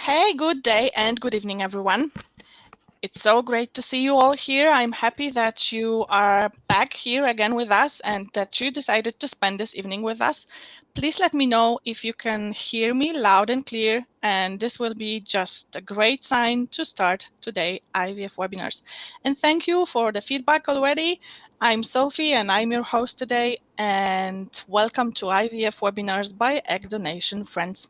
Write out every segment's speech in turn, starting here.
Hey, good day and good evening, everyone. It's so great to see you all here. I'm happy that you are back here again with us and that you decided to spend this evening with us. Please let me know if you can hear me loud and clear, and this will be just a great sign to start today IVF webinars. And thank you for the feedback already. I'm Sophie and I'm your host today, and welcome to IVF webinars by Egg Donation Friends.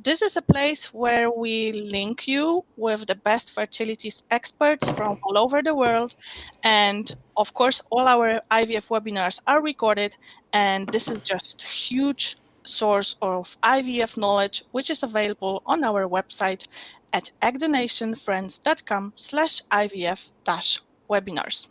This is a place where we link you with the best fertility experts from all over the world. And of course, all our IVF webinars are recorded. And this is just a huge source of IVF knowledge, which is available on our website at eggdonationfriends.com/IVF-webinars.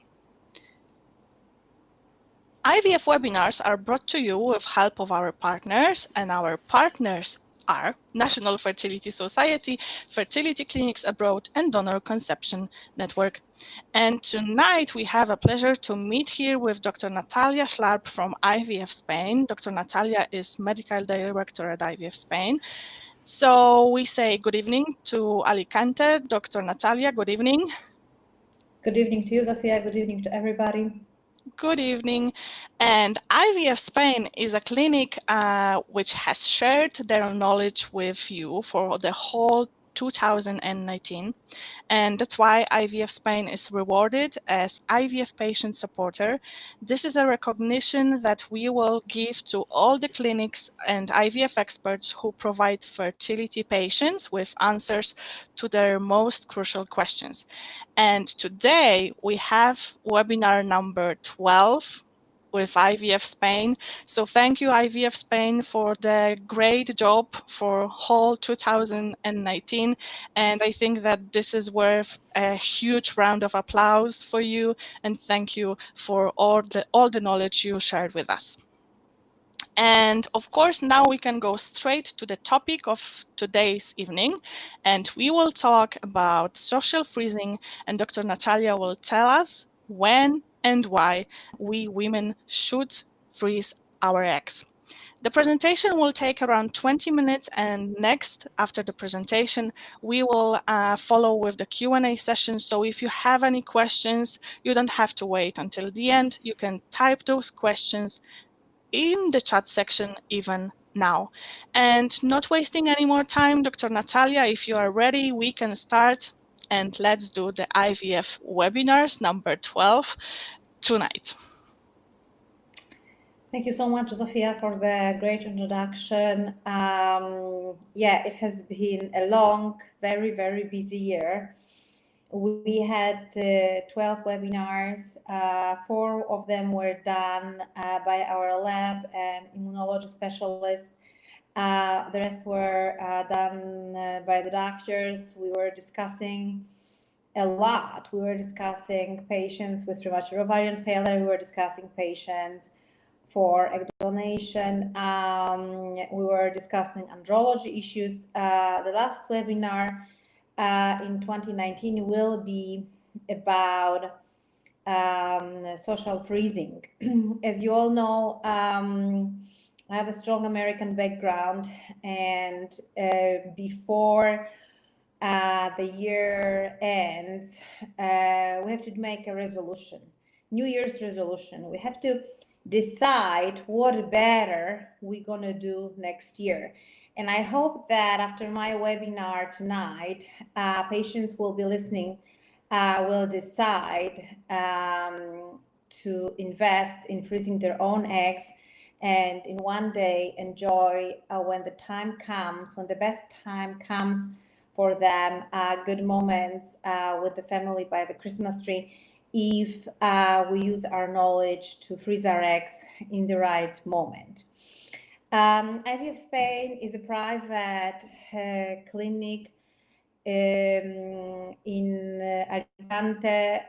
IVF webinars are brought to you with help of our partners, and our partners are National Fertility Society, fertility clinics abroad, and Donor Conception Network. And tonight we have a pleasure to meet here with Dr. Natalia Szlarb from IVF Spain. Dr. Natalia is Medical Director at IVF Spain. So we say good evening to Alicante. Dr. Natalia, good evening. Good evening to you, Zofia. Good evening to everybody. Good evening. And IVF Spain is a clinic which has shared their knowledge with you for the whole 2019. And that's why IVF Spain is rewarded as IVF patient supporter. This is a recognition that we will give to all the clinics and IVF experts who provide fertility patients with answers to their most crucial questions. And today we have webinar number 12 with IVF Spain. So thank you, IVF Spain, for the great job for whole 2019. And I think that this is worth a huge round of applause for you. And thank you for all the knowledge you shared with us. And of course, now we can go straight to the topic of today's evening, and we will talk about social freezing, and Dr. Natalia will tell us when and why we women should freeze our eggs. The presentation will take around 20 minutes, and next, after the presentation, we will follow with the Q&A session. So if you have any questions, you don't have to wait until the end. You can type those questions in the chat section even now. And not wasting any more time, Dr. Natalia, if you are ready, we can start, and let's do the IVF webinars number 12 tonight. Thank you so much, Zofia, for the great introduction. Yeah, it has been a long, very, very busy year. We had 12 webinars. 4 of them were done by our lab and immunology specialist. The rest were done by the doctors. We were discussing a lot. We were discussing patients with premature ovarian failure. We were discussing patients for egg donation. We were discussing andrology issues. The last webinar in 2019 will be about social freezing. As you all know, I have a strong American background, and before the year ends, we have to make a resolution, New Year's resolution. We have to decide what better we're gonna do next year. And I hope that after my webinar tonight, patients will be listening, will decide to invest in freezing their own eggs, and in one day enjoy when the time comes, when the best time comes for them, good moments with the family by the Christmas tree, if we use our knowledge to freeze our eggs in the right moment. IVF Spain is a private clinic in Alicante,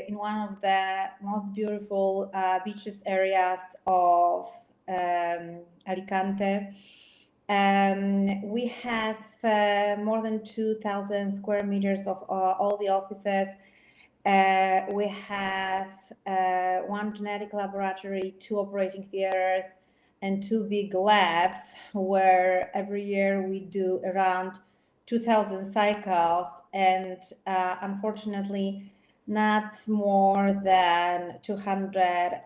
in one of the most beautiful beaches areas of Alicante. We have more than 2,000 square meters of all the offices. We have 1 genetic laboratory, 2 operating theaters, and 2 big labs, where every year we do around 2,000 cycles, and unfortunately not more than 200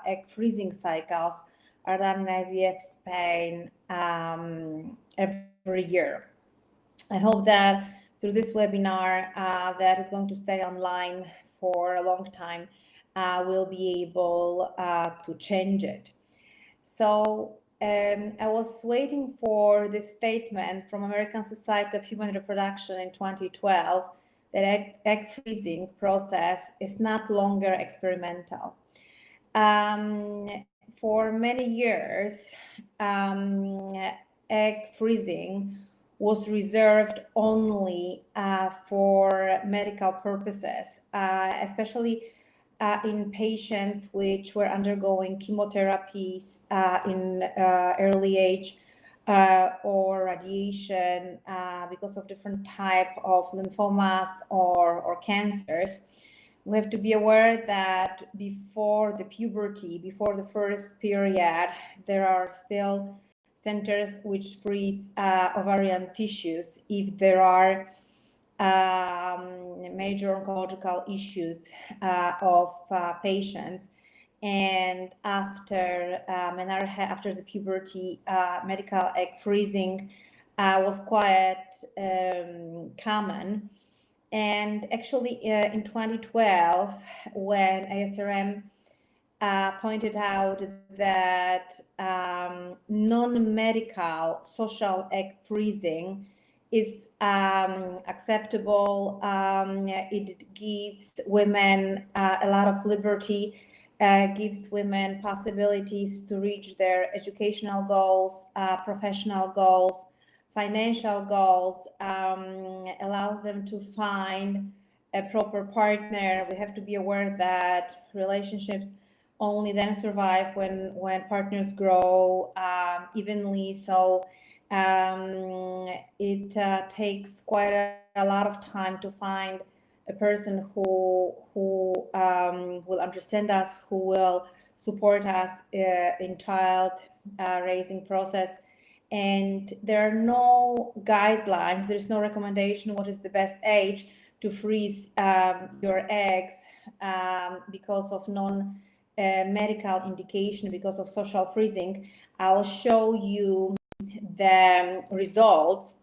egg freezing cycles are done in IVF Spain every year. I hope that through this webinar that is going to stay online for a long time, we'll be able to change it. So I was waiting for this statement from American Society of Human Reproduction in 2012 that egg freezing process is not longer experimental. For many years, egg freezing was reserved only for medical purposes, especially in patients which were undergoing chemotherapies in early age or radiation because of different type of lymphomas or cancers. We have to be aware that before the puberty, before the first period, there are still centers which freeze ovarian tissues if there are major oncological issues of patients. And after the puberty, medical egg freezing was quite common. And actually, in 2012, when ASRM pointed out that non-medical social egg freezing is acceptable, it gives women a lot of liberty, gives women possibilities to reach their educational goals, professional goals, financial goals, allows them to find a proper partner. We have to be aware that relationships only then survive when partners grow evenly. So it takes quite a lot of time to find a person who will understand us, who will support us in child raising process. And there are no guidelines, there's no recommendation what is the best age to freeze your eggs because of non-medical indication, because of social freezing. I'll show you the results,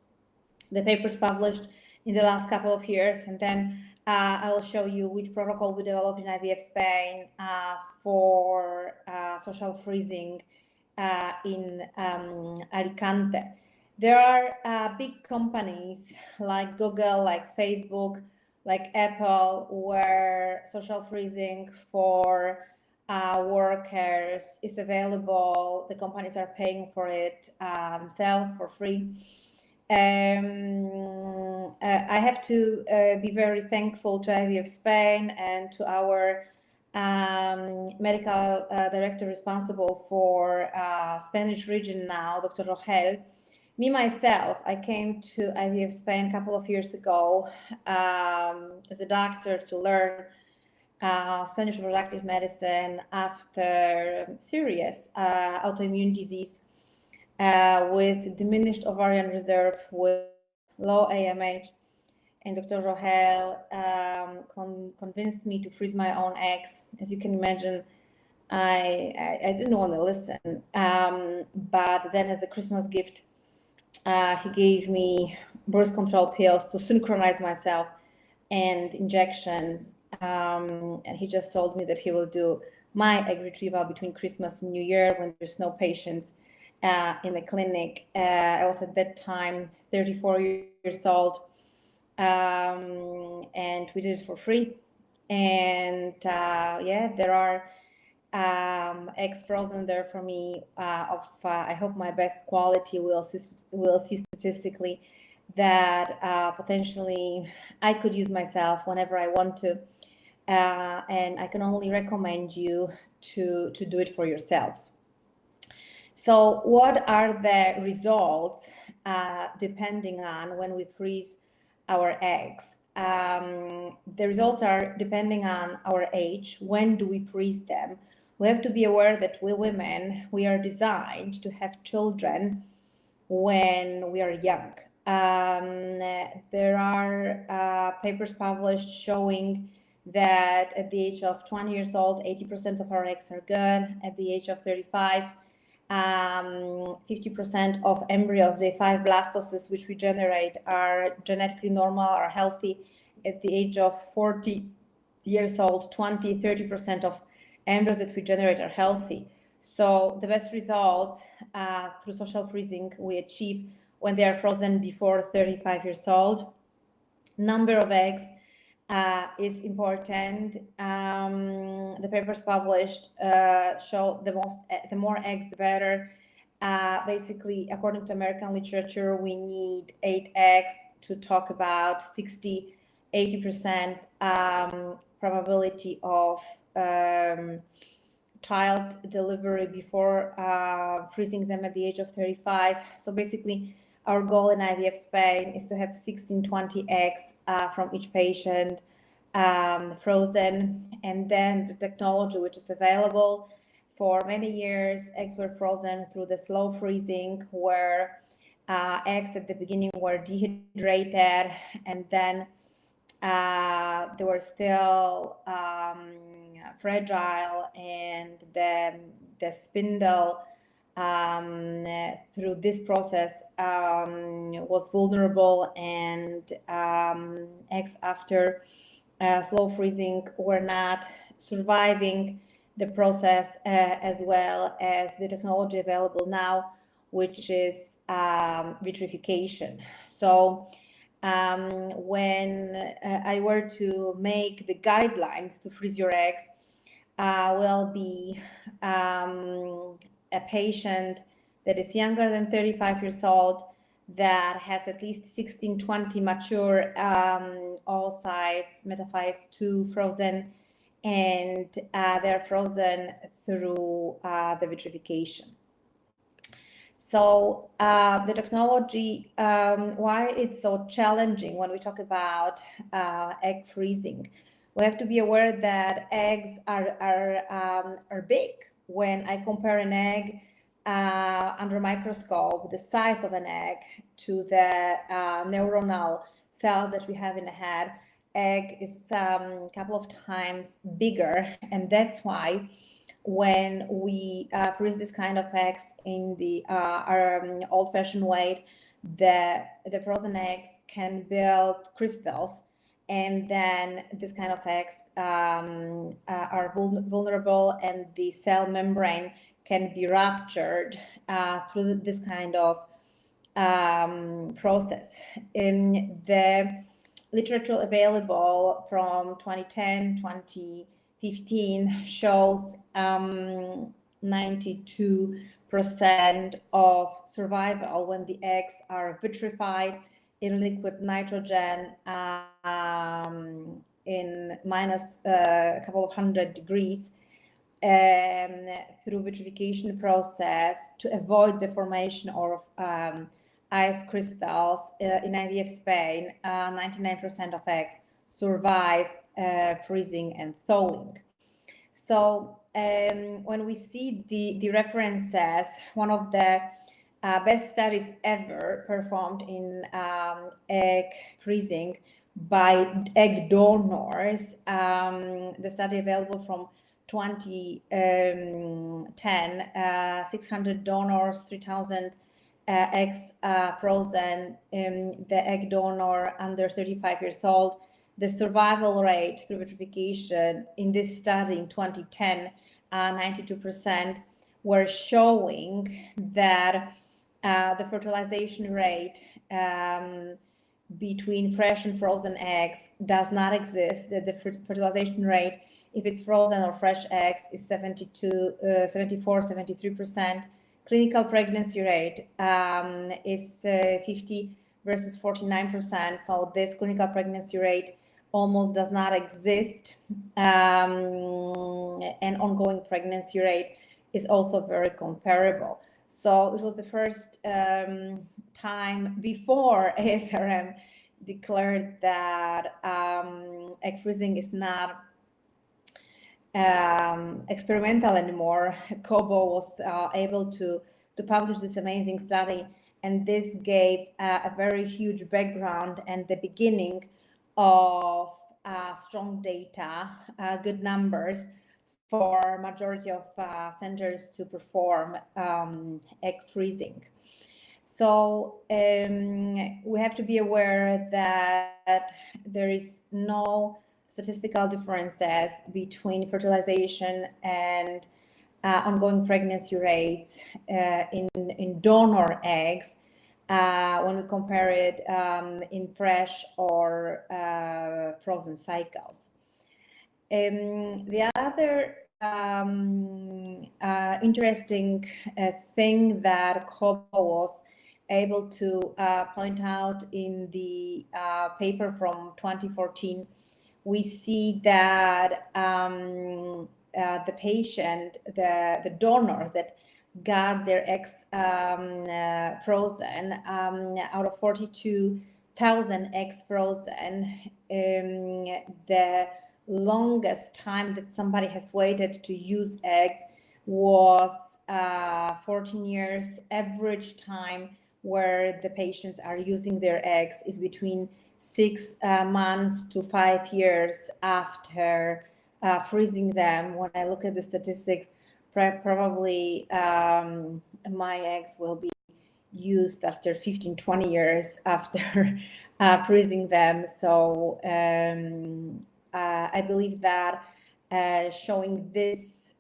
the papers published in the last couple of years, and then I will show you which protocol we developed in IVF Spain for social freezing in Alicante. There are big companies like Google, like Facebook, like Apple, where social freezing for workers is available. The companies are paying for it themselves for free. I have to be very thankful to IVF Spain and to our medical director responsible for Spanish region now, Dr. Rogel. Me, myself, I came to IVF Spain a couple of years ago as a doctor to learn Spanish reproductive medicine after serious autoimmune disease with diminished ovarian reserve, with low AMH. And Dr. Rogel convinced me to freeze my own eggs. As you can imagine, I didn't want to listen. But then as a Christmas gift, he gave me birth control pills to synchronize myself and injections. And he just told me that he will do my egg retrieval between Christmas and New Year when there's no patients in the clinic. I was at that time 34 years old. And we did it for free. And yeah, there are eggs frozen there for me of I hope my best quality. We'll see statistically that potentially I could use myself whenever I want to, and I can only recommend you to do it for yourselves. So what are the results depending on when we freeze our eggs? The results are depending on our age. When do we freeze them? We have to be aware that we women, we are designed to have children when we are young. There are papers published showing that at the age of 20 years old, 80% of our eggs are good. At the age of 35, 50% of embryos, J5 blastocysts, which we generate, are genetically normal, are healthy. At the age of 40 years old, 30% of embryos that we generate are healthy. So the best results through social freezing we achieve when they are frozen before 35 years old. Number of eggs is important. The papers published show the more eggs, the better. Basically, according to American literature, we need 8 eggs to talk about 80% probability of child delivery before freezing them at the age of 35. So basically, our goal in IVF Spain is to have 16-20 eggs from each patient frozen, and then the technology which is available. For many years, eggs were frozen through the slow freezing, where eggs at the beginning were dehydrated, and then they were still fragile, and the spindle through this process was vulnerable, and eggs after slow freezing were not surviving the process as well as the technology available now, which is vitrification. So when I were to make the guidelines to freeze your eggs, will be a patient that is younger than 35 years old, that has at least 16-20 mature oocytes, metaphase 2 frozen, and they're frozen through the vitrification. So the technology, why it's so challenging when we talk about egg freezing, we have to be aware that eggs are big. When I compare an egg under a microscope, the size of an egg, to the neuronal cells that we have in the head, egg is a couple of times bigger, and that's why when we freeze this kind of eggs in the old-fashioned way, the frozen eggs can build crystals, and then this kind of eggs are vulnerable, and the cell membrane can be ruptured through this kind of process. In the literature available from 2010, 2015 shows 92% of survival when the eggs are vitrified in liquid nitrogen in minus a couple of 100 degrees through vitrification process to avoid the formation of ice crystals. In IVF Spain, 99% of eggs survive freezing and thawing. So when we see the references, one of the best studies ever performed in egg freezing by egg donors, the study available from 2010, 600 donors, 3,000 eggs frozen, the egg donor under 35 years old. The survival rate through vitrification in this study in 2010, 92%, were showing that the fertilization rate between fresh and frozen eggs does not exist. That the fertilization rate, if it's frozen or fresh eggs, is 74, 73%. Clinical pregnancy rate is 50 versus 49%. So this clinical pregnancy rate almost does not exist. And ongoing pregnancy rate is also very comparable. So it was the first time before ASRM declared that egg freezing is not experimental anymore. Kobo was able to publish this amazing study And this gave a very huge background and the beginning of strong data, good numbers for majority of centers to perform egg freezing. So we have to be aware that there is no statistical differences between fertilization and ongoing pregnancy rates in donor eggs when we compare it in fresh or frozen cycles. The other interesting thing that Kobo was able to point out in the paper from 2014, we see that the patient, the donors that got their eggs frozen, out of 42,000 eggs frozen, the longest time that somebody has waited to use eggs was 14 years. Average time where the patients are using their eggs is between 6 months to 5 years after freezing them. When I look at the statistics, probably my eggs will be used after 15-20 years after freezing them. So I believe that showing this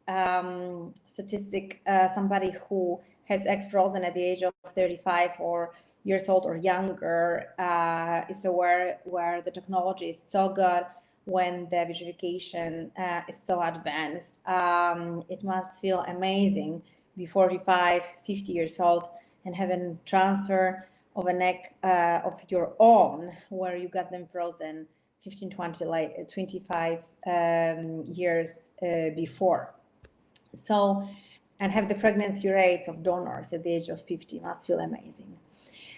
statistic, somebody who has eggs frozen at the age of 35 or years old or younger is aware where the technology is so good, when the vitrification is so advanced. It must feel amazing be 45, 50 years old and have a transfer of an egg of your own where you got them frozen 15, 20, 25 years before. So, and have the pregnancy rates of donors at the age of 50 must feel amazing.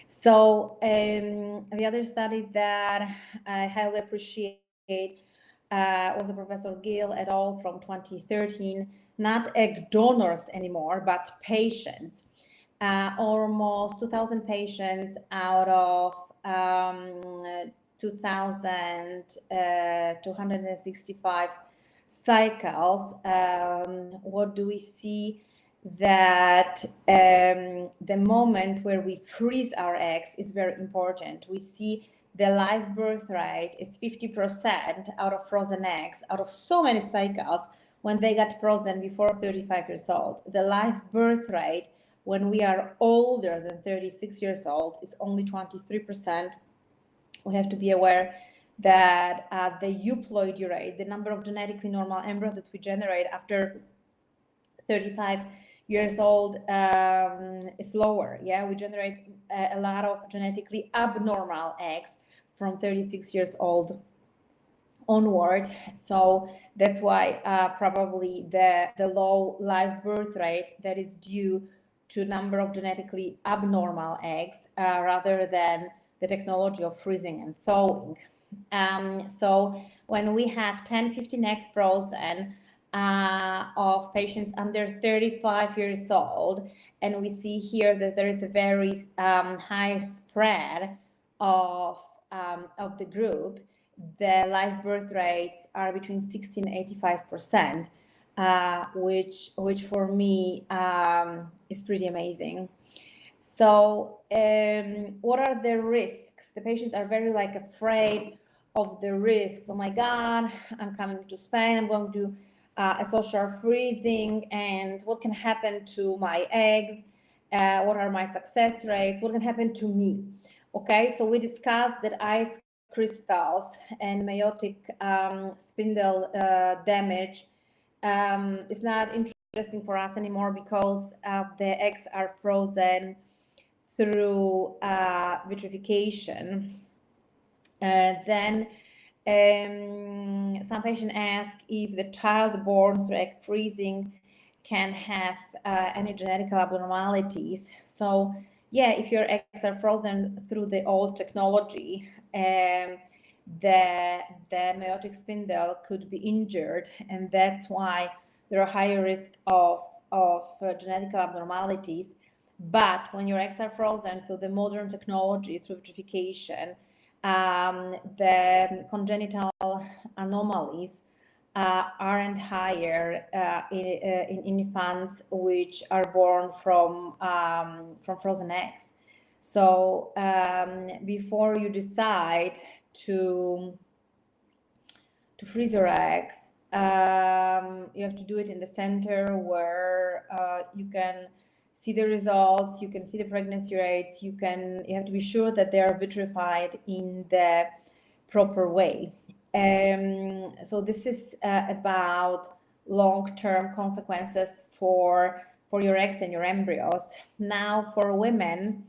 So the other study that I highly appreciate was a Professor Gill et al. From 2013, not egg donors anymore, but patients. Almost 2,000 patients out of 2,265 cycles. What do we see? That the moment where we freeze our eggs is very important. We see the live birth rate is 50% out of frozen eggs, out of so many cycles when they got frozen before 35 years old. The live birth rate when we are older than 36 years old is only 23%. We have to be aware that the euploidy rate, the number of genetically normal embryos that we generate after 35 years old is lower. Yeah, we generate a lot of genetically abnormal eggs from 36 years old onward. So that's why probably the low live birth rate that is due to number of genetically abnormal eggs rather than the technology of freezing and thawing. So when we have 10, 15 eggs frozen of patients under 35 years old, and we see here that there is a very high spread of the group, the live birth rates are between 60 and 85%, which for me is pretty amazing. So what are the risks? The patients are very afraid of the risks. Oh my God, I'm coming to Spain, I'm going to do a social freezing, and what can happen to my eggs? What are my success rates? What can happen to me? Okay, so we discussed that ice crystals and meiotic spindle damage is not interesting for us anymore because the eggs are frozen through vitrification. Then some patients ask if the child born through egg freezing can have any genetic abnormalities. So yeah, if your eggs are frozen through the old technology, the meiotic spindle could be injured, and that's why there are higher risk of genetic abnormalities. But when your eggs are frozen through the modern technology, through vitrification, the congenital anomalies aren't higher in infants which are born from frozen eggs. So before you decide to freeze your eggs, you have to do it in the center where you can see the results, you can see the pregnancy rates, you have to be sure that they are vitrified in the proper way. So this is about long-term consequences for your eggs and your embryos. Now for women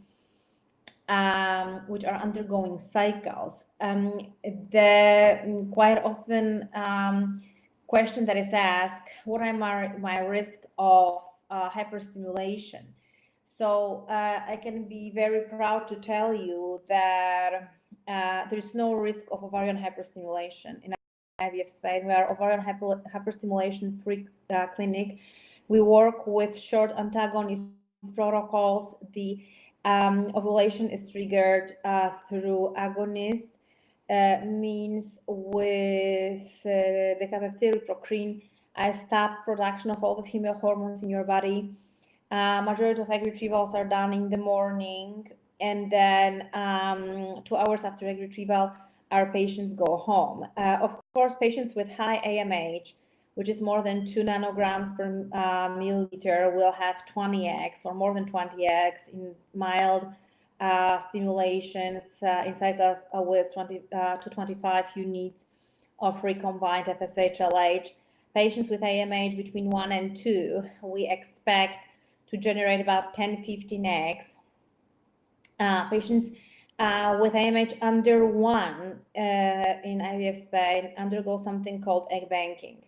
which are undergoing cycles, the quite often question that is asked, what are my risk of hyperstimulation? So I can be very proud to tell you that there is no risk of ovarian hyperstimulation in IVF Spain. We are ovarian hyperstimulation free clinic. We work with short antagonist protocols. The ovulation is triggered through agonist means with the decapeptyl procrin. I stop production of all the female hormones in your body. Majority of egg retrievals are done in the morning, and then 2 hours after egg retrieval, our patients go home. Of course, patients with high AMH, which is more than 2 nanograms per milliliter, will have 20 eggs or more than 20 eggs in mild stimulations in cycles with 20 to 25 units of recombined FSH-LH. Patients with AMH between 1 and 2, we expect to generate about 10-15 eggs. Patients with AMH under 1 in IVF Spain undergo something called egg banking.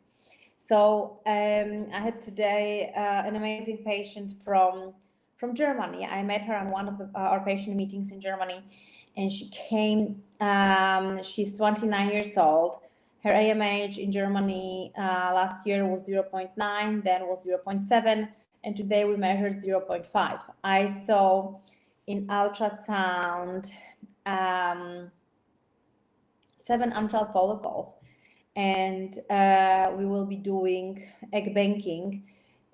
So I had today an amazing patient from Germany. I met her on one of our patient meetings in Germany, and she came. She's 29 years old. Her AMH in Germany last year was 0.9, then was 0.7, and today we measured 0.5. I saw in ultrasound 7 antral follicles, and we will be doing egg banking.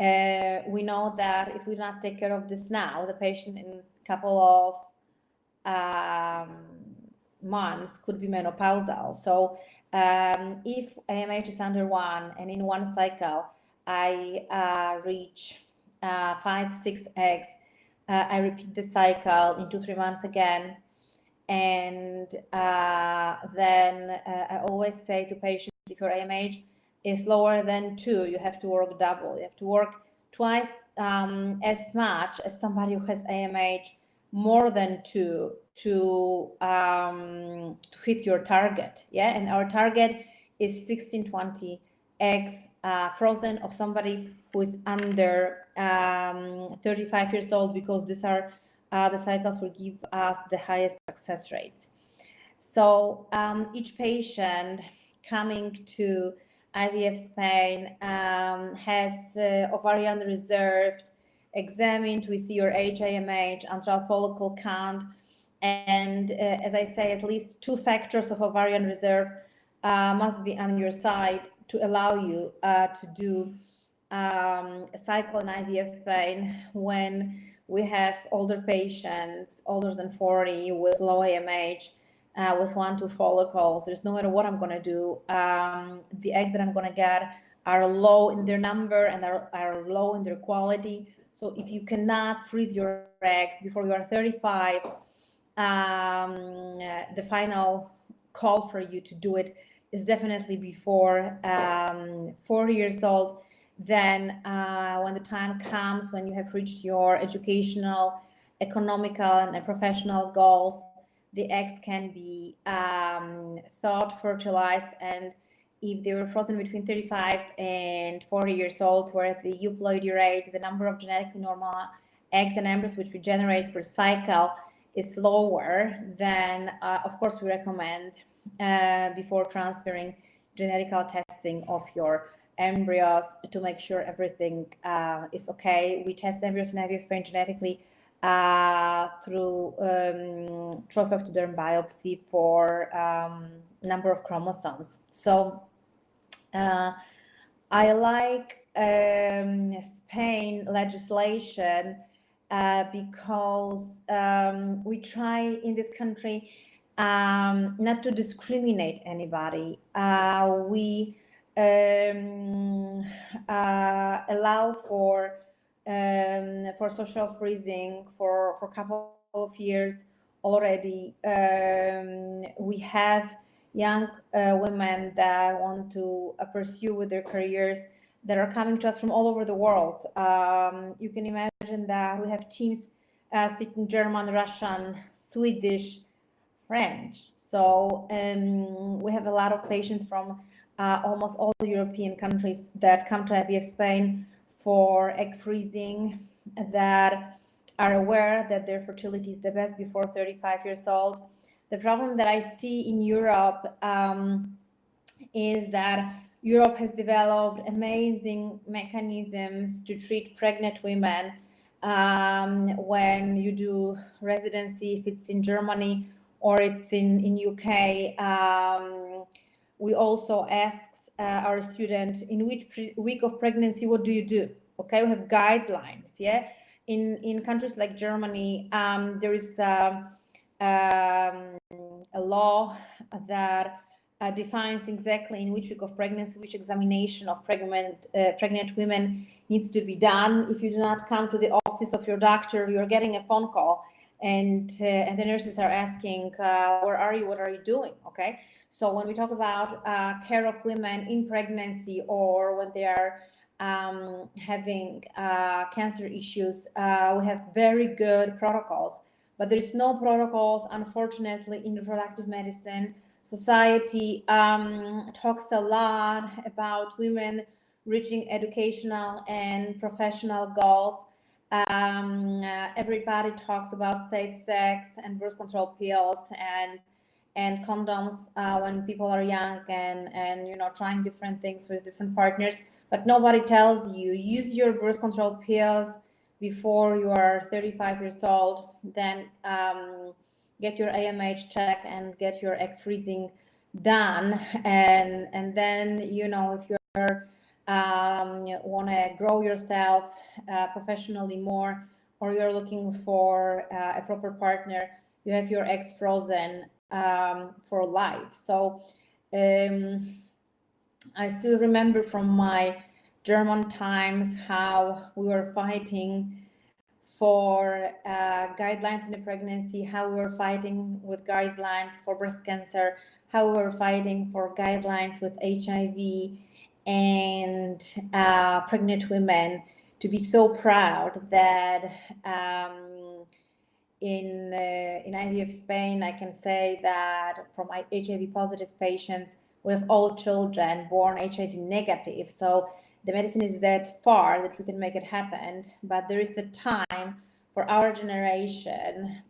We know that if we do not take care of this now, the patient in a couple of months could be menopausal. So if AMH is under 1 and in 1 cycle I reach 5-6 eggs, I repeat the cycle in 2-3 months again, and then I always say to patients, if your AMH is lower than 2, you have to work double. You have to work twice as much as somebody who has AMH more than 2 to hit your target. Yeah, and our target is 16-20 eggs frozen of somebody who is under 35 years old, because these are the cycles will give us the highest success rates. So each patient coming to IVF Spain has ovarian reserved, examined. We see your age, AMH, antral follicle count, and as I say, at least 2 factors of ovarian reserve must be on your side to allow you to do a cycle in IVF Spain. When we have older patients, older than 40, with low AMH, with 1-2 follicles, there's no matter what I'm going to do, the eggs that I'm going to get are low in their number and are low in their quality. So if you cannot freeze your eggs before you are 35, the final call for you to do it is definitely before 40 years old. Then when the time comes, when you have reached your educational, economical, and professional goals, the eggs can be thawed, fertilized, and if they were frozen between 35 and 40 years old, where the euploidy rate, the number of genetically normal eggs and embryos which we generate per cycle, is lower, then of course we recommend before transferring genetical testing of your embryos to make sure everything is okay. We test embryos in IVF Spain genetically through trophectoderm biopsy for number of chromosomes. So I like Spain legislation because we try in this country not to discriminate anybody. We allow for social freezing for a couple of years already. We have young women that want to pursue with their careers that are coming to us from all over the world. You can imagine that we have teams speaking German, Russian, Swedish, French. So we have a lot of patients from almost all European countries that come to IVF Spain for egg freezing, that are aware that their fertility is the best before 35 years old. The problem that I see in Europe is that Europe has developed amazing mechanisms to treat pregnant women when you do residency, if it's in Germany or it's in UK. We also ask our students, in which week of pregnancy, what do you do? Okay, we have guidelines. Yeah, in countries like Germany, there is a law that defines exactly in which week of pregnancy, which examination of pregnant women needs to be done. If you do not come to the office of your doctor, you're getting a phone call, and the nurses are asking, where are you? What are you doing? Okay. So when we talk about care of women in pregnancy, or when they are having cancer issues, we have very good protocols. But there is no protocols, unfortunately, in reproductive medicine. Society talks a lot about women reaching educational and professional goals. Everybody talks about safe sex and birth control pills and condoms when people are young, and you know, trying different things with different partners. But nobody tells you, use your birth control pills before you are 35 years old, then get your AMH check and get your egg freezing done, and then, you know, if you're want to grow yourself professionally more, or you're looking for a proper partner, you have your eggs frozen for life. So I still remember from my German times how we were fighting for guidelines in the pregnancy, how we were fighting with guidelines for breast cancer, how we were fighting for guidelines with HIV and pregnant women. To be so proud that in IVF Spain, I can say that from HIV positive patients, we have all children born HIV negative. So the medicine is that far that we can make it happen, but there is a time for our generation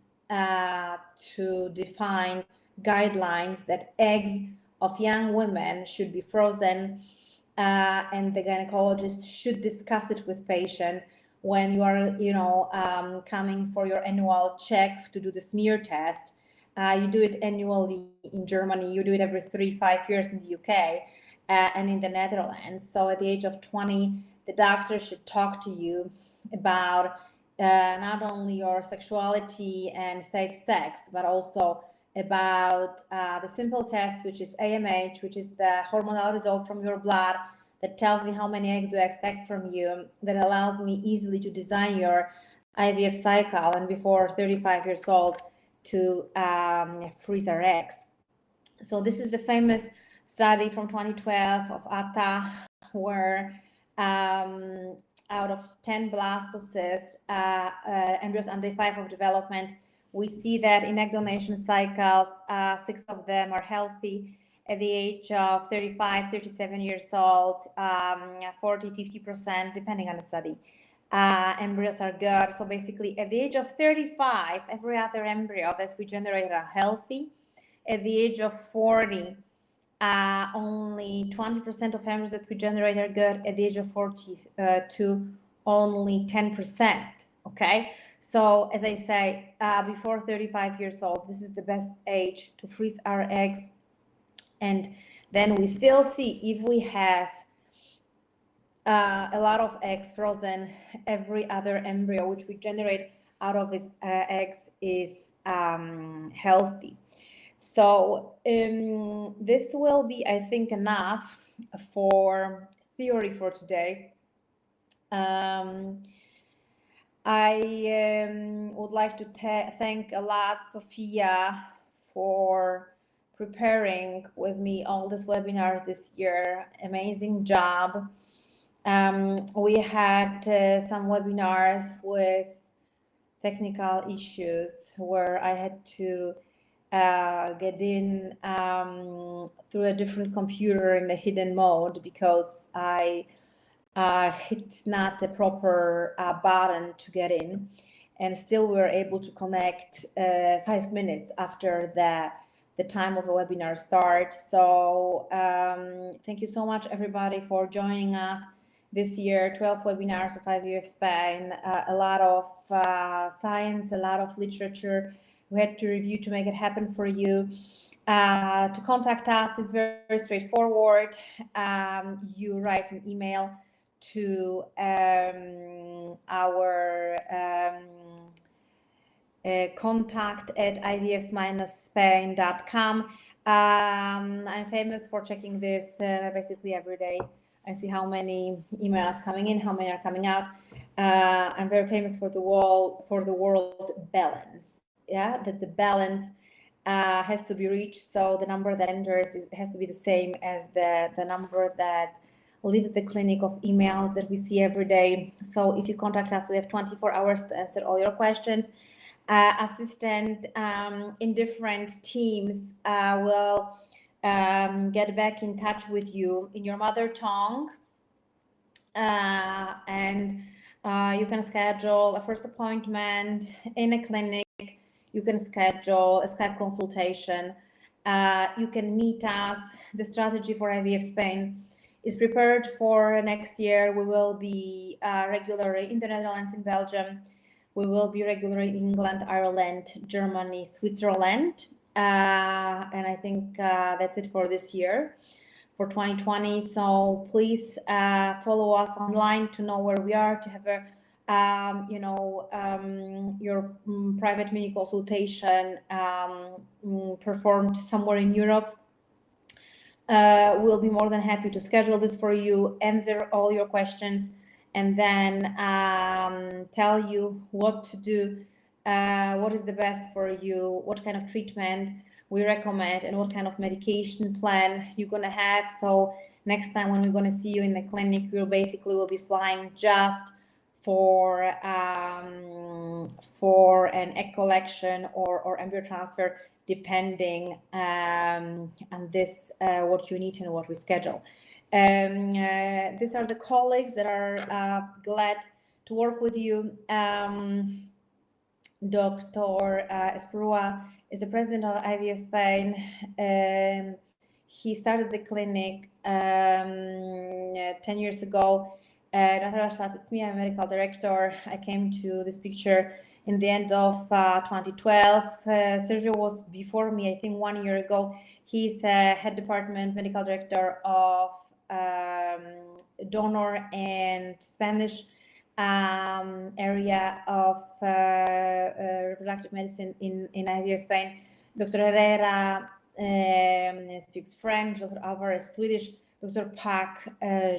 to define guidelines that eggs of young women should be frozen, and the gynecologist should discuss it with patient when you are, you know, coming for your annual check to do the smear test. You do it annually in Germany. You do it every 3-5 years in the UK. And in the Netherlands. So at the age of 20, the doctor should talk to you about not only your sexuality and safe sex, but also about the simple test, which is AMH, which is the hormonal result from your blood that tells me how many eggs do I expect from you, that allows me easily to design your IVF cycle, and before 35 years old to freeze our eggs. So this is the famous study from 2012 of ATA, where out of 10 blastocysts, embryos on day 5 of development, we see that in egg donation cycles, 6 of them are healthy at the age of 35, 37 years old, 40, 50%, depending on the study. Embryos are good. So basically, at the age of 35, every other embryo that we generate are healthy. At the age of 40, only 20% of embryos that we generate are good. At the age of 42, only 10%. Okay, So as I say, before 35 years old, this is the best age to freeze our eggs. And then we still see if we have a lot of eggs frozen, every other embryo which we generate out of these eggs is healthy. So this will be, I think, enough for theory for today. I would like to thank a lot Sophia for preparing with me all these webinars this year. Amazing job. We had some webinars with technical issues where I had to get in through a different computer in the hidden mode because I hit not the proper button to get in, and still we were able to connect 5 minutes after the time of the webinar start. So thank you so much everybody for joining us this year. 12 webinars of IVF Spain, a lot of science, a lot of literature we had to review to make it happen for you. To contact us, it's very, very straightforward. You write an email to our contact at ivf-spain.com. I'm famous for checking this basically every day. I see how many emails coming in, how many are coming out. I'm very famous for the world balance. Yeah, that the balance has to be reached. So the number that enters has to be the same as the number that leaves the clinic of emails that we see every day. So if you contact us, we have 24 hours to answer all your questions. Assistant in different teams will get back in touch with you in your mother tongue, and you can schedule a first appointment in a clinic. You can schedule a Skype consultation. You can meet us. The strategy for IVF Spain is prepared for next year. We will be regularly in the Netherlands, in Belgium. We will be regularly in England, Ireland, Germany, Switzerland. And I think that's it for this year, for 2020. So please follow us online to know where we are, to have a your private mini consultation performed somewhere in Europe. We'll be more than happy to schedule this for you, answer all your questions, and then tell you what to do, what is the best for you, what kind of treatment we recommend, and what kind of medication plan you're going to have. So next time when we're going to see you in the clinic, we'll be flying just for an egg collection or embryo transfer, depending on this what you need and what we schedule. These are the colleagues that are glad to work with you. Dr. Esprua is the president of IVF Spain. He started the clinic 10 years ago. Dr. Szlarb, it's me, I'm a medical director. I came to this picture in the end of 2012. Sergio was before me, I think 1 year ago. He's head department medical director of donor and Spanish area of reproductive medicine in IVF Spain. Dr. Herrera speaks French, Dr. Alvarez Swedish, Dr. Pak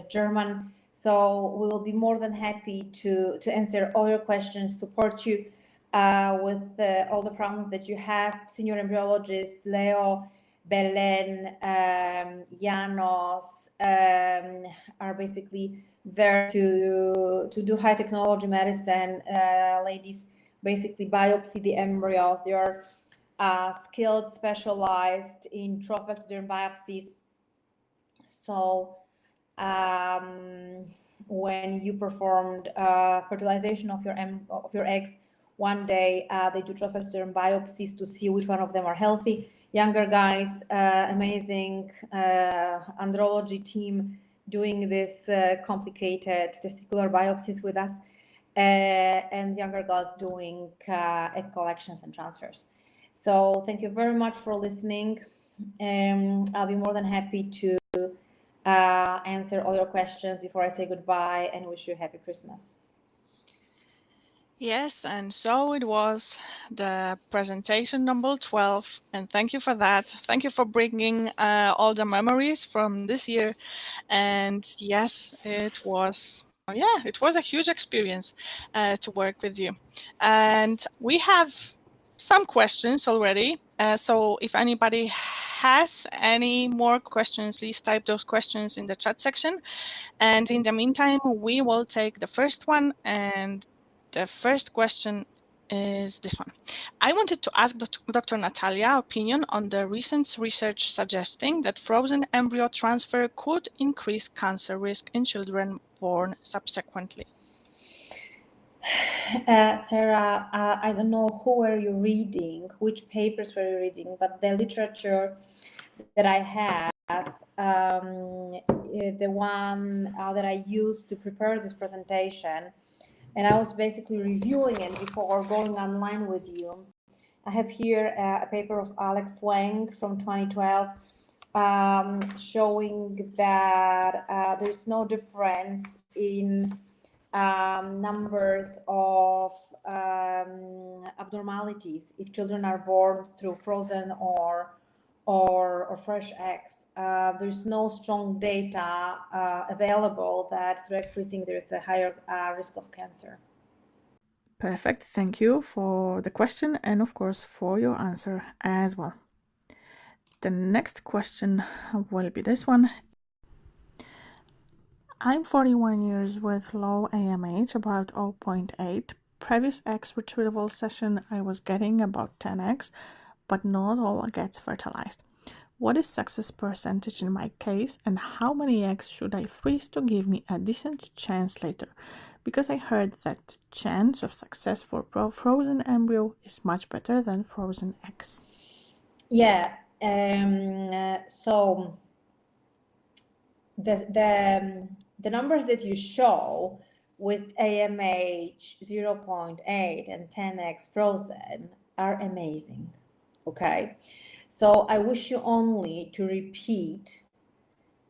German. So we will be more than happy to answer all your questions, support you with all the problems that you have. Senior embryologists Leo, Belen, Janos are basically there to do high technology medicine. Ladies basically biopsy the embryos. They are skilled, specialized in trophectoderm biopsies. So when you performed fertilization of your eggs, one day they do trophectoderm biopsies to see which one of them are healthy. Younger guys, amazing andrology team doing this complicated testicular biopsies with us. and younger girls doing egg collections and transfers. So thank you very much for listening. I'll be more than happy to answer all your questions before I say goodbye and wish you a happy Christmas. Yes, and so it was the presentation number 12, and thank you for that. Thank you for bringing all the memories from this year. And yes, it was a huge experience to work with you. And we have some questions already. So if anybody has any more questions, please type those questions in the chat section. And in the meantime, we will take the first one. And the first question is this one. I wanted to ask Dr. Natalia opinion on the recent research suggesting that frozen embryo transfer could increase cancer risk in children born subsequently. Sarah, I don't know who were you reading, which papers were you reading, but the literature that I have, the one that I used to prepare this presentation, and I was basically reviewing it before going online with you. I have here a paper of Alex Wang from 2012 showing that there's no difference in numbers of abnormalities if children are born through frozen or fresh eggs. There's no strong data available that through egg freezing there's a higher risk of cancer. Perfect. Thank you for the question and of course for your answer as well. The next question will be this one. I'm 41 years with low AMH, about 0.8. Previous eggs retrieval session, I was getting about 10 eggs, but not all gets fertilized. What is success percentage in my case, and how many eggs should I freeze to give me a decent chance later? Because I heard that chance of success for frozen embryo is much better than frozen eggs. Yeah, so the numbers that you show with AMH 0.8 and 10x frozen are amazing. Okay, so I wish you only to repeat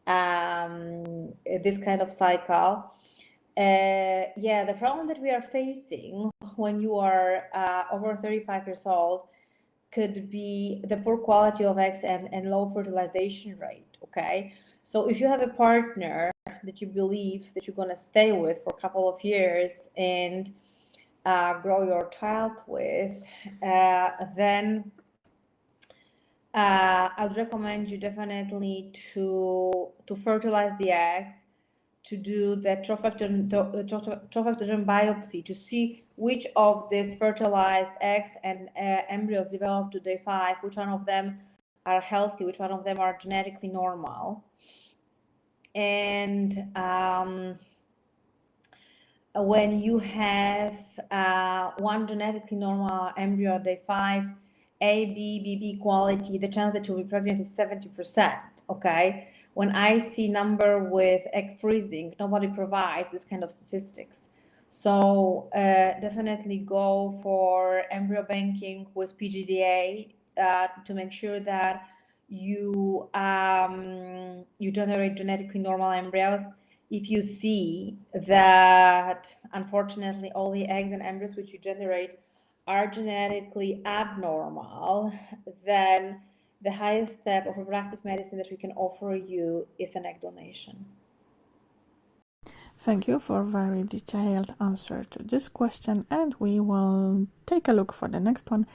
this kind of cycle. Yeah, the problem that we are facing when you are over 35 years old could be the poor quality of eggs and low fertilization rate. Okay, so if you have a partner that you believe that you're going to stay with for a couple of years and grow your child with, then I would recommend you definitely to fertilize the eggs, to do the trophectogen biopsy to see which of these fertilized eggs and embryos developed to day 5, which one of them are healthy, which one of them are genetically normal. And when you have one genetically normal embryo at day 5, A, B, BB quality, the chance that you'll be pregnant is 70%, okay? When I see number with egg freezing, nobody provides this kind of statistics. So definitely go for embryo banking with PGDA to make sure that you generate genetically normal embryos. If you see that unfortunately all the eggs and embryos which you generate are genetically abnormal, then the highest step of reproductive medicine that we can offer you is an egg donation. Thank you for a very detailed answer to this question, and we will take a look for the next one.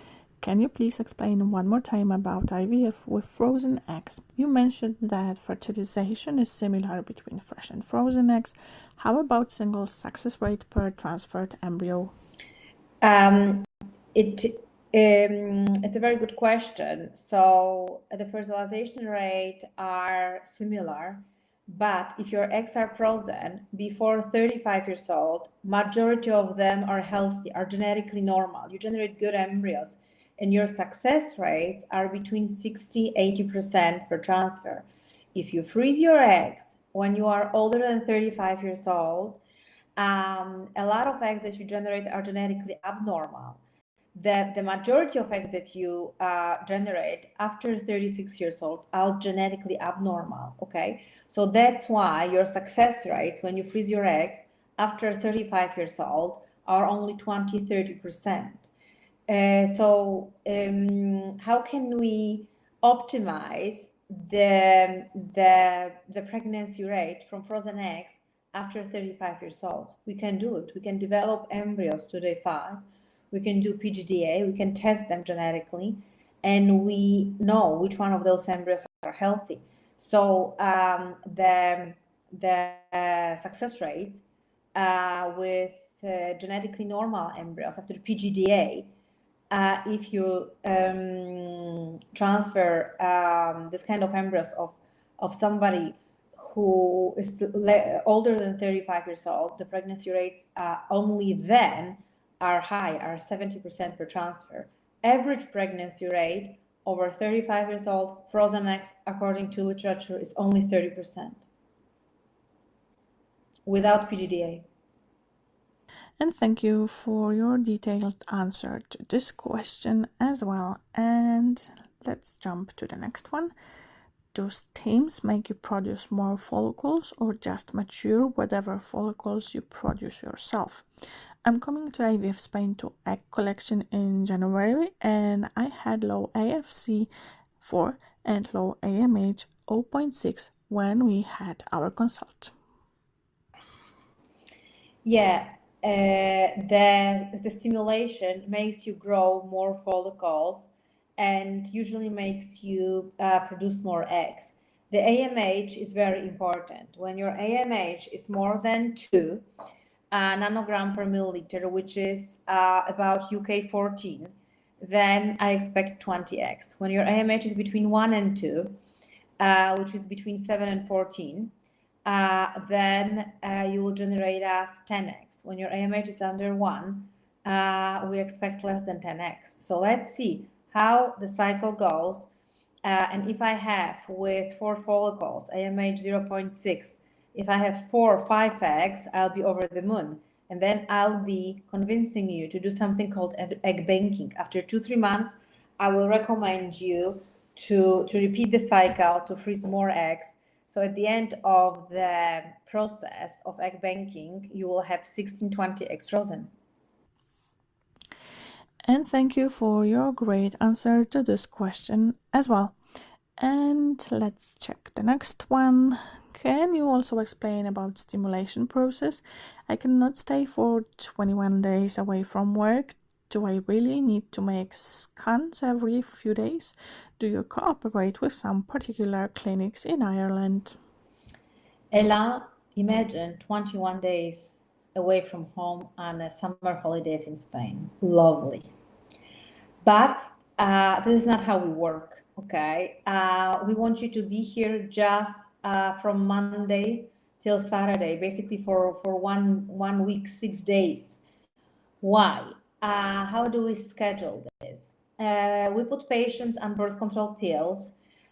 Can you please explain one more time about IVF with frozen eggs? You mentioned that fertilization is similar between fresh and frozen eggs. How about single success rate per transferred embryo? It's a very good question. So the fertilization rate are similar, but if your eggs are frozen before 35 years old, majority of them are healthy, are genetically normal. You generate good embryos, and your success rates are between 60-80% per transfer. If you freeze your eggs when you are older than 35 years old, A lot of eggs that you generate are genetically abnormal. The majority of eggs that you generate after 36 years old are genetically abnormal, okay? So that's why your success rates when you freeze your eggs after 35 years old are only 20-30%. How can we optimize the pregnancy rate from frozen eggs after 35 years old? We can do it. We can develop embryos to day 5. We can do PGDA. We can test them genetically, and we know which one of those embryos are healthy. So the success rates with genetically normal embryos after PGDA, if you transfer this kind of embryos of somebody who is older than 35 years old, the pregnancy rates only then are high, are 70% per transfer. Average pregnancy rate over 35 years old, frozen eggs, according to literature, is only 30% without PGDA. And thank you for your detailed answer to this question as well. And let's jump to the next one. Do steams make you produce more follicles or just mature whatever follicles you produce yourself? I'm coming to IVF Spain to egg collection in January, and I had low AFC4 and low AMH 0.6 when we had our consult. Yeah, the stimulation makes you grow more follicles and usually makes you produce more eggs. The AMH is very important. When your AMH is more than 2 nanogram per milliliter, which is about UK 14, then I expect 20 eggs. When your AMH is between 1 and 2, which is between 7 and 14, then you will generate us 10 eggs. When your AMH is under 1, we expect less than 10 eggs. So let's see how the cycle goes. And if I have with 4 follicles, AMH 0.6, if I have 4 or 5 eggs, I'll be over the moon. And then I'll be convincing you to do something called egg banking. After 2-3 months, I will recommend you to repeat the cycle, to freeze more eggs. So at the end of the process of egg banking, you will have 16-20 eggs frozen. And thank you for your great answer to this question as well. And let's check the next one. Can you also explain about stimulation process? I cannot stay for 21 days away from work. Do I really need to make scans every few days? Do you cooperate with some particular clinics in Ireland? Ella, imagine 21 days away from home on a summer holidays in Spain. Lovely. But this is not how we work, okay? We want you to be here just from Monday till Saturday, basically for one week, 6 days. Why? How do we schedule this? We put patients on birth control pills.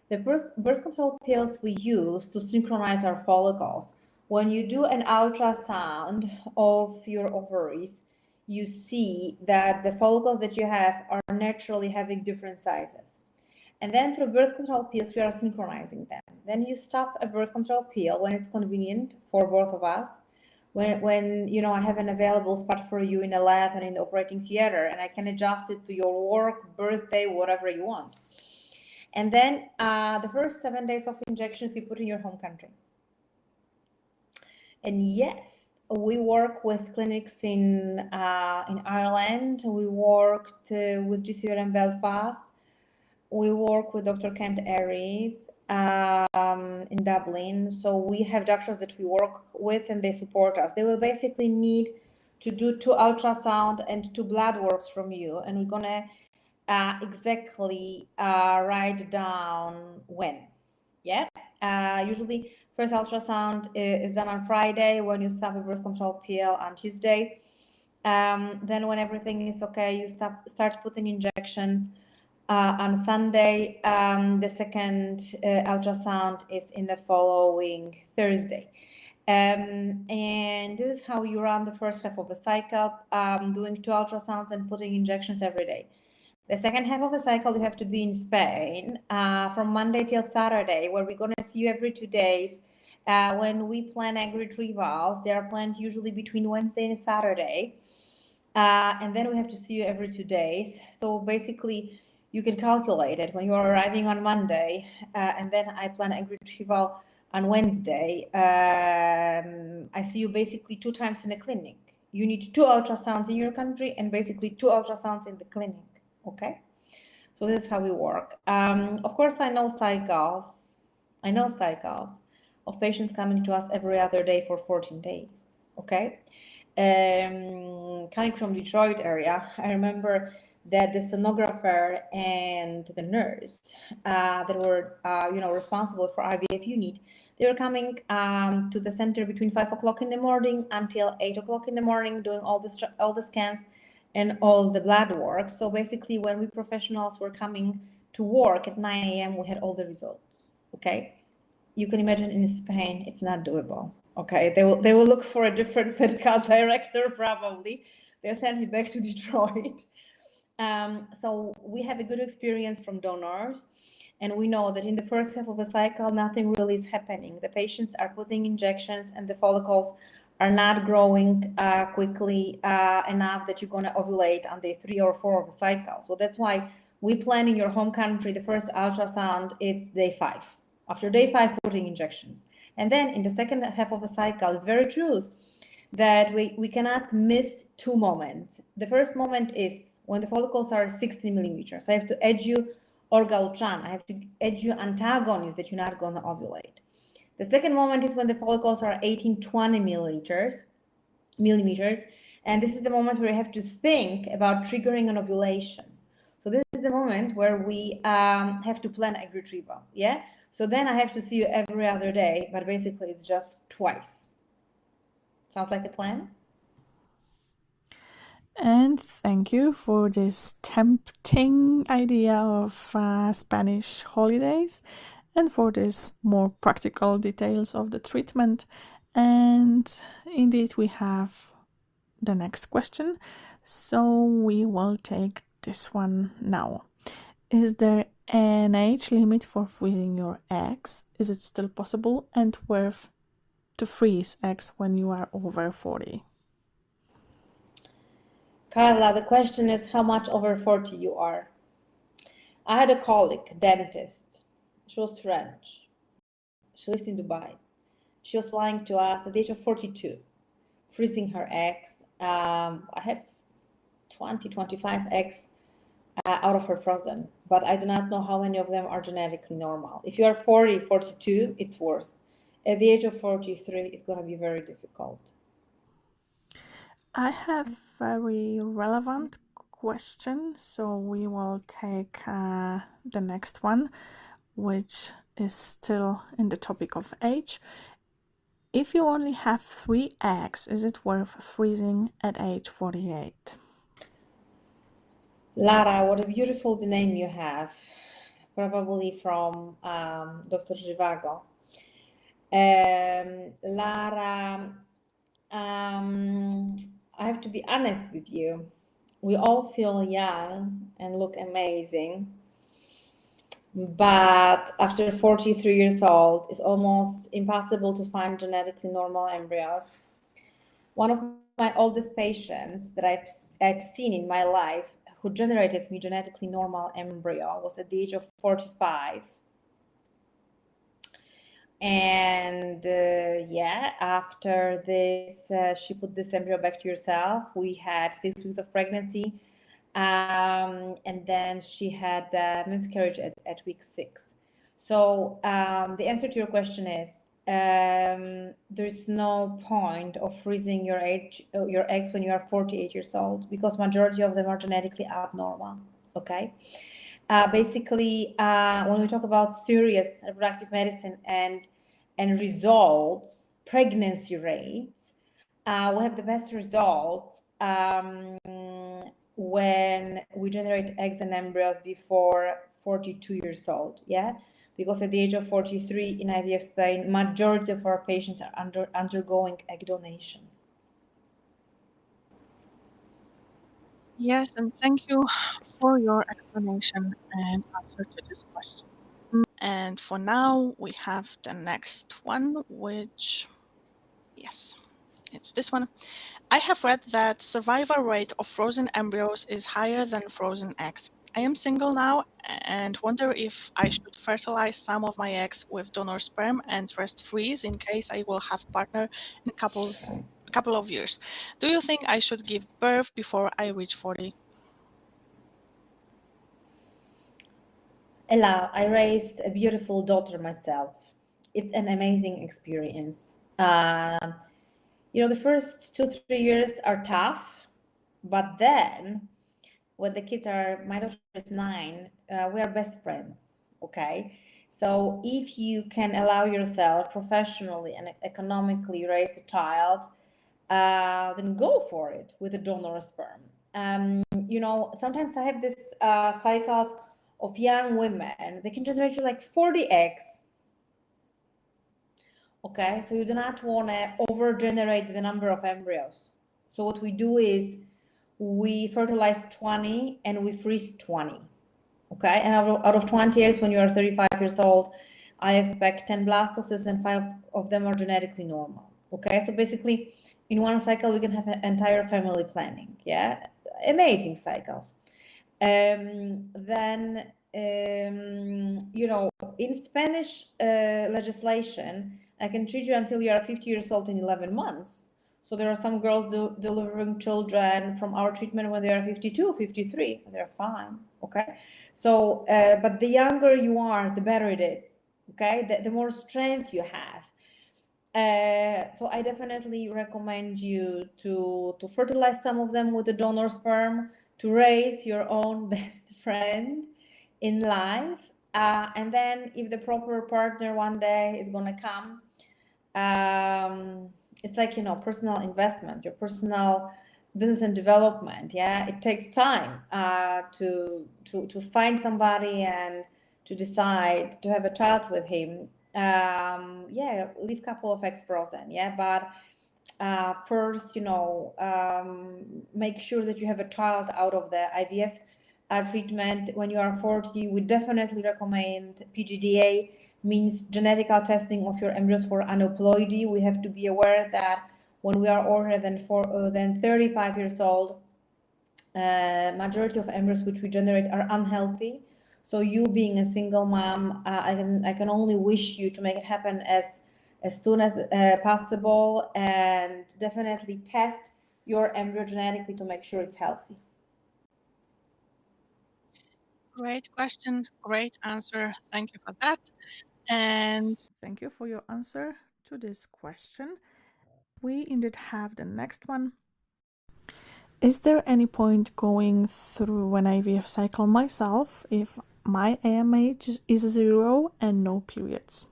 The birth control pills we use to synchronize our follicles. When you do an ultrasound of your ovaries, you see that the follicles that you have are naturally having different sizes. And then through birth control pills, we are synchronizing them. Then you stop a birth control pill when it's convenient for both of us. When you know I have an available spot for you in a lab and in the operating theater, and I can adjust it to your work, birthday, whatever you want. And then the first 7 days of injections you put in your home country. And yes, we work with clinics in Ireland. We worked with GCR in Belfast. We work with Dr. Kent Aries in Dublin. So we have doctors that we work with and they support us. They will basically need to do 2 ultrasound and 2 blood works from you. And we're going to exactly write down when. Yeah. Usually first ultrasound is done on Friday when you stop a birth control pill on Tuesday. Then when everything is okay, you start putting injections on Sunday. The second ultrasound is in the following Thursday. And this is how you run the first half of the cycle, doing 2 ultrasounds and putting injections every day. The second half of the cycle, you have to be in Spain from Monday till Saturday, where we're going to see you every 2 days. When we plan egg retrievals, they are planned usually between Wednesday and Saturday. And then we have to see you every 2 days. So basically, you can calculate it when you are arriving on Monday, and then I plan egg retrieval on Wednesday. I see you basically 2 times in the clinic. You need 2 ultrasounds in your country and basically 2 ultrasounds in the clinic. Okay, so this is how we work. Of course, I know cycles of patients coming to us every other day for 14 days. Okay, coming from Detroit area, I remember that the sonographer and the nurse that were responsible for IVF unit, they were coming to the center between 5 o'clock in the morning until 8 o'clock in the morning, doing all the scans and all the blood work. So basically, when we professionals were coming to work at 9 a.m., we had all the results. Okay, you can imagine in Spain, it's not doable. Okay, they will look for a different medical director probably. They'll send me back to Detroit. So we have a good experience from donors, and we know that in the first half of the cycle, nothing really is happening. The patients are putting injections, and the follicles are not growing quickly enough that you're going to ovulate on day 3 or 4 of the cycle. So that's why we plan in your home country the first ultrasound, it's day 5. After day 5, putting injections. And then in the second half of the cycle, it's very true that we cannot miss 2 moments. The first moment is when the follicles are 60 millimeters. I have to add you orgalchan. I have to add you antagonist that you're not going to ovulate. The second moment is when the follicles are 18-20 millimeters, and this is the moment where you have to think about triggering an ovulation. So this is the moment where we have to plan egg retrieval, yeah? So then I have to see you every other day, but basically it's just twice. Sounds like a plan? And thank you for this tempting idea of Spanish holidays and for this more practical details of the treatment. And indeed, we have the next question. So we will take this one now. Is there an age limit for freezing your eggs? Is it still possible and worth to freeze eggs when you are over 40? Carla, the question is how much over 40 you are. I had a colleague, dentist. She was French. She lived in Dubai. She was flying to us at the age of 42, freezing her eggs. I have 25 eggs out of her frozen, but I do not know how many of them are genetically normal. If you are 40, 42, it's worth. At the age of 43, it's going to be very difficult. I have very relevant question, so we will take the next one, which is still in the topic of age. If you only have 3 eggs, is it worth freezing at age 48? Lara, what a beautiful name you have, probably from Dr. Zhivago. Lara, I have to be honest with you. We all feel young and look amazing, but after 43 years old, it's almost impossible to find genetically normal embryos. One of my oldest patients that I've seen in my life who generated me genetically normal embryo was at the age of 45. And after this, she put this embryo back to herself. We had 6 weeks of pregnancy, and then she had miscarriage at week 6. So the answer to your question is there's no point of freezing your eggs when you are 48 years old, because majority of them are genetically abnormal. Okay. Basically, when we talk about serious reproductive medicine and results, pregnancy rates, we have the best results when we generate eggs and embryos before 42 years old. Yeah, because at the age of 43 in IVF Spain, majority of our patients are undergoing egg donation. Yes, and thank you for your explanation and answer to this question. And for now, we have the next one, which, yes, it's this one. I have read that survival rate of frozen embryos is higher than frozen eggs. I am single now and wonder if I should fertilize some of my eggs with donor sperm and rest freeze in case I will have partner in a couple of years. Do you think I should give birth before I reach 40? Ella, I raised a beautiful daughter myself. It's an amazing experience. The first 2-3 years are tough, but then when the kids are, my daughter is 9, we are best friends. Okay, so if you can allow yourself professionally and economically raise a child, then go for it with a donor sperm. Sometimes I have this cycles of young women. They can generate like 40 eggs. Okay, so you do not want to over generate the number of embryos. So what we do is we fertilize 20 and we freeze 20. Okay, and out of 20 eggs, when you are 35 years old, I expect 10 blastoses and 5 of them are genetically normal. Okay, so basically in one cycle we can have an entire family planning. Yeah, amazing cycles. Then in Spanish legislation, I can treat you until you are 50 years old in 11 months. So there are some girls delivering children from our treatment when they are 52, 53. They're fine. Okay. So, but the younger you are, the better it is. Okay. The more strength you have. So I definitely recommend you to fertilize some of them with the donor sperm, to raise your own best friend in life. And then if the proper partner one day is going to come, it's like, personal investment, your personal business and development. Yeah, it takes time to find somebody and to decide to have a child with him. Leave a couple of eggs frozen. Yeah, but first, make sure that you have a child out of the IVF treatment. When you are 40, we definitely recommend PGDA, means genetical testing of your embryos for aneuploidy. We have to be aware that when we are older than 35 years old, majority of embryos which we generate are unhealthy. So you being a single mom, I can only wish you to make it happen as soon as possible, and definitely test your embryo genetically to make sure it's healthy. Great question, great answer. Thank you for that. And thank you for your answer to this question. We indeed have the next one. Is there any point going through an IVF cycle myself if my AMH is 0 and no periods?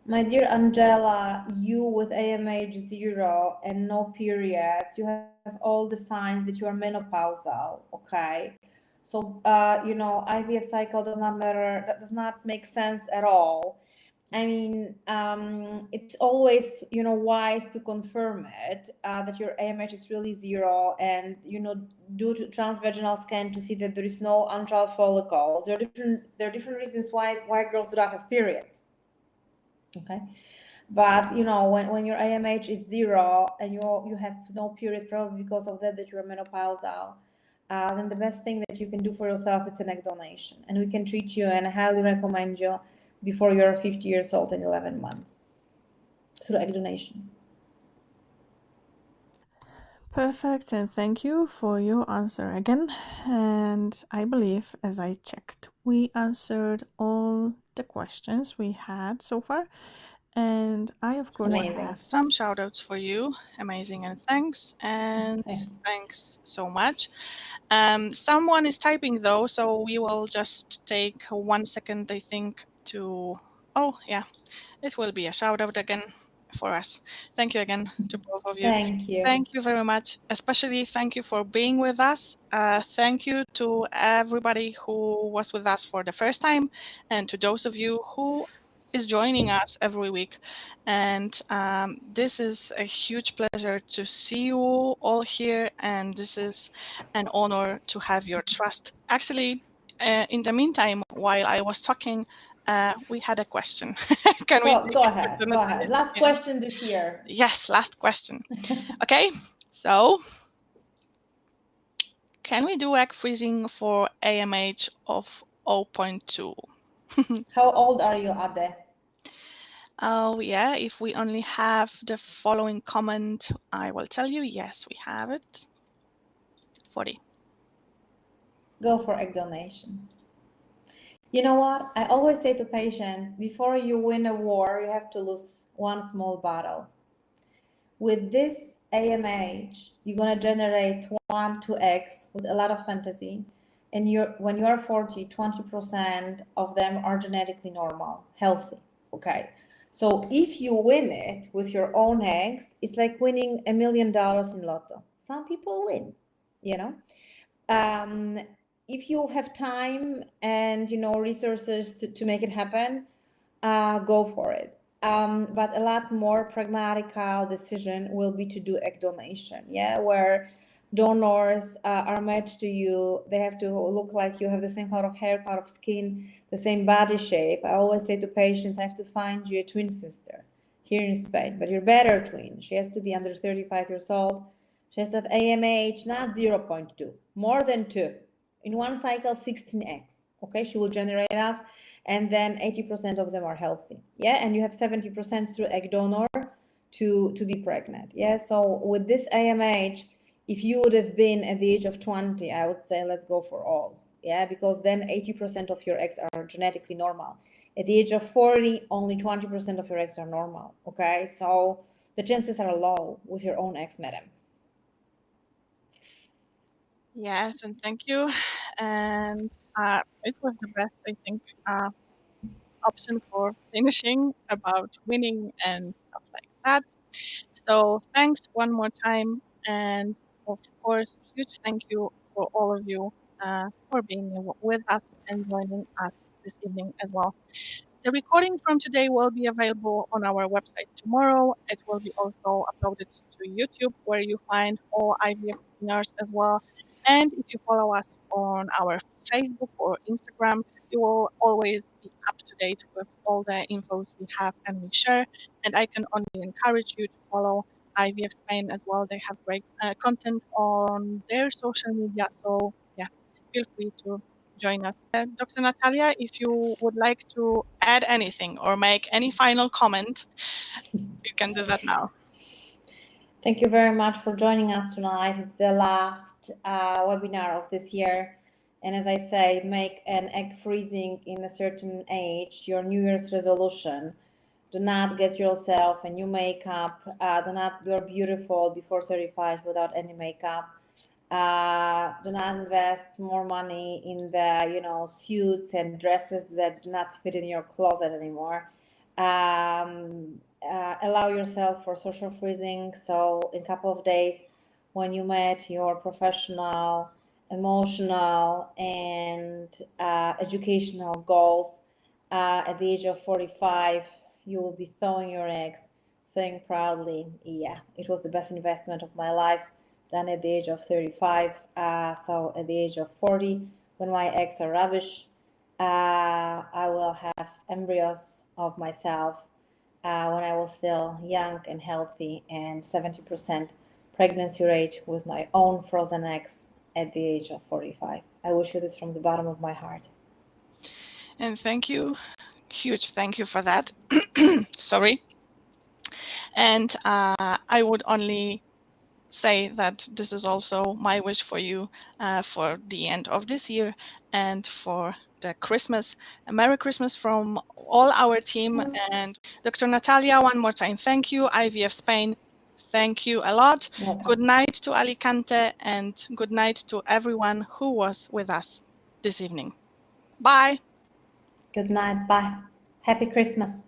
My dear Angela, you with AMH 0 and no periods, you have all the signs that you are menopausal, okay? So, IVF cycle does not matter, that does not make sense at all. I mean, it's always, wise to confirm it, that your AMH is really 0, and, do transvaginal scan to see that there is no antral follicles. There are different reasons why girls do not have periods. Okay, but when your AMH is 0 and you have no periods, probably because of that you're menopausal, then the best thing that you can do for yourself is an egg donation, and we can treat you, and I highly recommend you before you're 50 years old in 11 months through egg donation. Perfect, and thank you for your answer again. And I believe, as I checked, we answered all the questions we had so far. And I, of course, have some shout outs for you. Amazing, and thanks. And thanks so much. Someone is typing though, so we will just take 1 second, I think, to. Oh, yeah, it will be a shout out again. for us. Thank you again to both of you. Thank you. Thank you very much. Especially thank you for being with us. Thank you to everybody who was with us for the first time, and to those of you who is joining us every week. And this is a huge pleasure to see you all here, and this is an honor to have your trust. Actually, in the meantime, while I was talking, we had a question. Can we take Go it, ahead. Dr. Go Natalia? ahead. Last Yeah. question this year. Yes, last question. Okay, so can we do egg freezing for AMH of 0.2? How old are you, Ade? Oh, yeah, if we only have the following comment, I will tell you. Yes, we have it. 40. Go for egg donation. You know what? I always say to patients, before you win a war, you have to lose one small battle. With this AMH, you're going to generate 1-2 eggs with a lot of fantasy. And when you're 40, 20% of them are genetically normal, healthy. Okay. So if you win it with your own eggs, it's like winning $1 million in lotto. Some people win, you know. If you have time and resources to make it happen, go for it. But a lot more pragmatical decision will be to do egg donation, where donors are matched to you. They have to look like you, have the same color of hair, color of skin, the same body shape. I always say to patients, I have to find you a twin sister here in Spain, but you're better twin. She has to be under 35 years old. She has to have AMH, not 0.2, more than 2. In one cycle, 16 eggs. Okay, she will generate us, and then 80% of them are healthy. And you have 70% through egg donor to be pregnant. So with this AMH, if you would have been at the age of 20, I would say let's go for all. Because then 80% of your eggs are genetically normal. At the age of 40, only 20% of your eggs are normal. Okay, so the chances are low with your own eggs, madam. Yes, and thank you. And it was the best, I think, option for finishing about winning and stuff like that. So thanks one more time, and of course, huge thank you for all of you for being with us and joining us this evening as well. The recording from today will be available on our website tomorrow. It will be also uploaded to YouTube, where you find all IVF webinars as well. And if you follow us on our Facebook or Instagram, you will always be up to date with all the infos we have and we share. And I can only encourage you to follow IVF Spain as well. They have great content on their social media. So yeah, feel free to join us. Dr. Natalia, if you would like to add anything or make any final comment, you can do that now. Thank you very much for joining us tonight. It's the last webinar of this year. And as I say, make an egg freezing in a certain age your New Year's resolution. Do not get yourself a new makeup. Do not wear beautiful before 35 without any makeup. Do not invest more money in the suits and dresses that do not fit in your closet anymore. Allow yourself for social freezing. So in a couple of days, when you met your professional, emotional, and educational goals, at the age of 45, you will be throwing your eggs, saying proudly, yeah, it was the best investment of my life, done at the age of 35. So at the age of 40, when my eggs are rubbish, I will have embryos of myself when I was still young and healthy, and 70% pregnancy rate with my own frozen eggs at the age of 45. I wish you this from the bottom of my heart. And thank you. Huge thank you for that. Sorry. And I would only say that this is also my wish for you for the end of this year and for the Christmas. A Merry Christmas from all our team. And Dr. Natalia, one more time, thank you. IVF Spain, thank you a lot. Welcome. Good night to Alicante, and good night to everyone who was with us this evening. Bye. Good night. Bye. Happy Christmas.